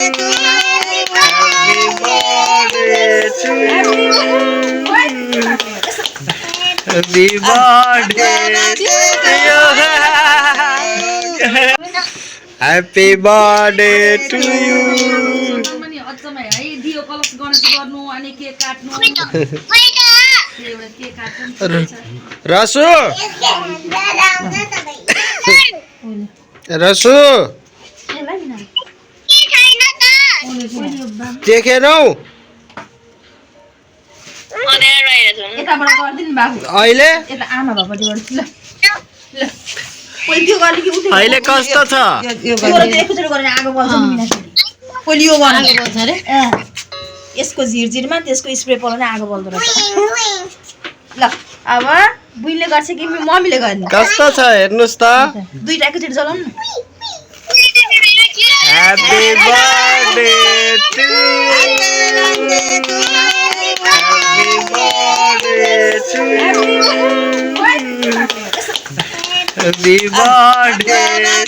Happy birthday to you. Happy birthday to you. Rasu. Rasu. देखेनौ अहिले अहिले कस्तो छ यसको झिरझिरमा त्यसको स्प्रे पलाउने आगो बल्दो रहेछ ल अब बुइले गर्छ कि मम्मीले गर्ने कस्तो छ हेर्नुस् त दुईटा एकैचोटी जलाउनु न Happy birthday to you. Happy birthday to you. Happy birthday to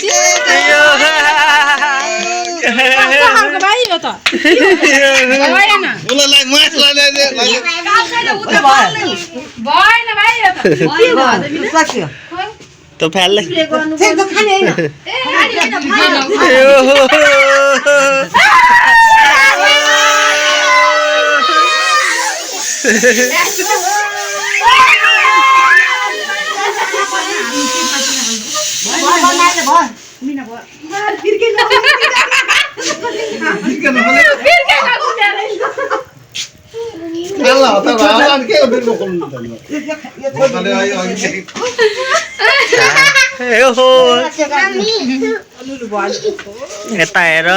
you. तो फैल यता हेर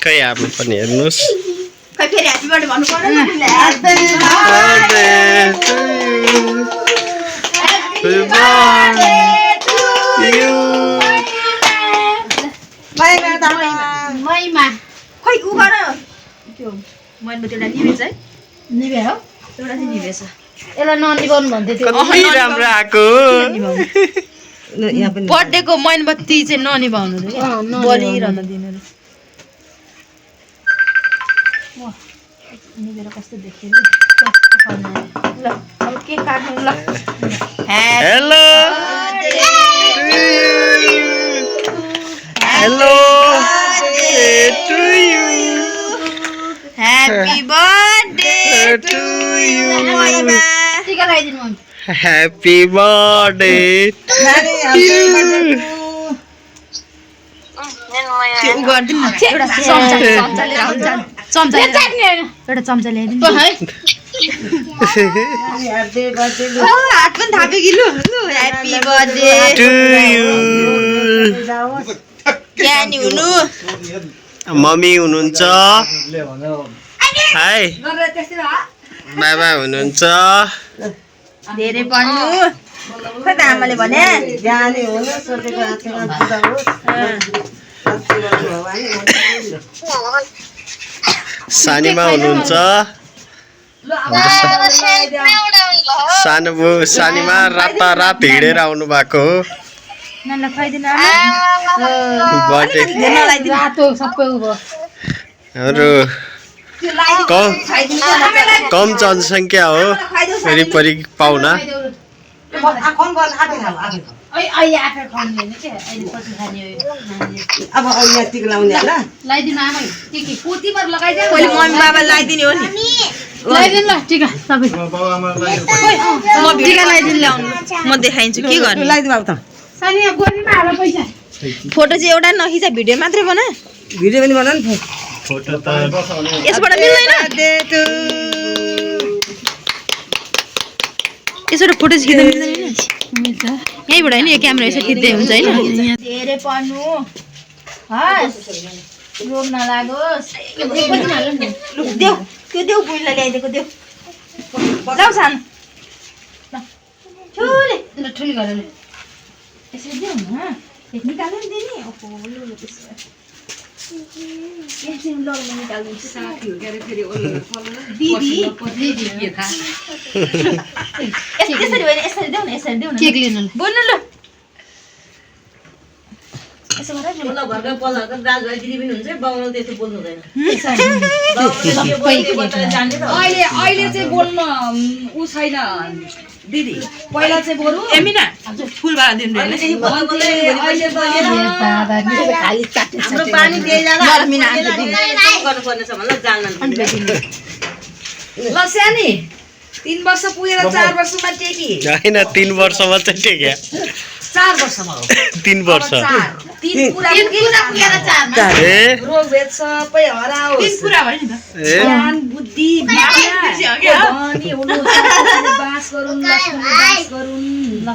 खै हामी पनि हेर्नुस् खै फेरि ह्यापी बर्थडे भन्नु पर्दैन महिमा खै उ गर त्यो मैले एउटा निभेछ है निभे हो एउटा चाहिँ निभेछ यसलाई ननिभाउनु भन्दै थियो कति राम्रो आको बर्थडे को मोमबत्ती चाहिँ ननिभाउनु रे बलिरहन दिनु रे निभेर कस्तो देखियो ल अब केक काट्नु ल hello hello to you happy birthday to you टिका लगाइदिनु mummy Happy birthday to you. एउटा चम्चा ल्याइदिनु हात पनि थापे कि लु ह्यापी बर्थडे to you. ज्ञानी हुनु मम्मी हुनुहुन्छ हाय बाबा हुनुहुन्छ धेरै पढ्नु खै त आमाले भने ज्ञानी हुनु सोचेको आत्मा पुरा होस् सानीमा हुनुहुन्छ सानीमा रात हिँडेर आउनु भएको हो नानीलाई खुवाइदिनु बर्थडे हाम्रो कम जनसङ्ख्या हो वरिपरि पाहुना अब यतिको लाउने होला पहिले मम्मी बाबा लगाइदिने हो नि म देखाइदिन्छु के गर्ने लगाइदिनु अब त फोटो चाहिँ एउटा नखिच भिडियो मात्रै बना भिडियो पनि बनाउनु नि यसबाट मिल्दैन यसबाट फोटो खिच्दा मिल्दैन यहीँबाट होइन यो क्यामेरा यसो खिच्दै हुन्छ होइन धेरै पढ्नु हस् रोग नलागोस् देऊ त्यो देऊ बुढीलाई ल्याइदिएको देऊ लाउ सानो ठुले ठुली गरेर यसरी देऊ न निकाल्नु नि दिने ओहो यसो गरेर बोल। ल घरको पलहरुको दाजुभाइ दिदी पनि हुन्छ बाउले त्यस्तो बोल्नु हुँदैन अहिले चाहिँ बोल्न उ छैन दिदी पहिला चाहिँ बरु एमिना फुलबाट दिनु अहिले त हाम्रो पानी दिए जाँदा गर्नुपर्ने छ भनेर जान्दैन ल सानी 3 वर्ष पुगेर 4 वर्षमा टेकी होइन 3 वर्षमा चाहिँ टेक्या 4 वर्षमा हो 3 वर्ष 3 पुरा पुगेर 4मा ए रोग भेद सबै हराओस् 3 पुरा भयो नि त ए ज्ञान बुद्धि विद्या धनी हुनु बास गरुन् लक्ष्मी बास गरुन् ल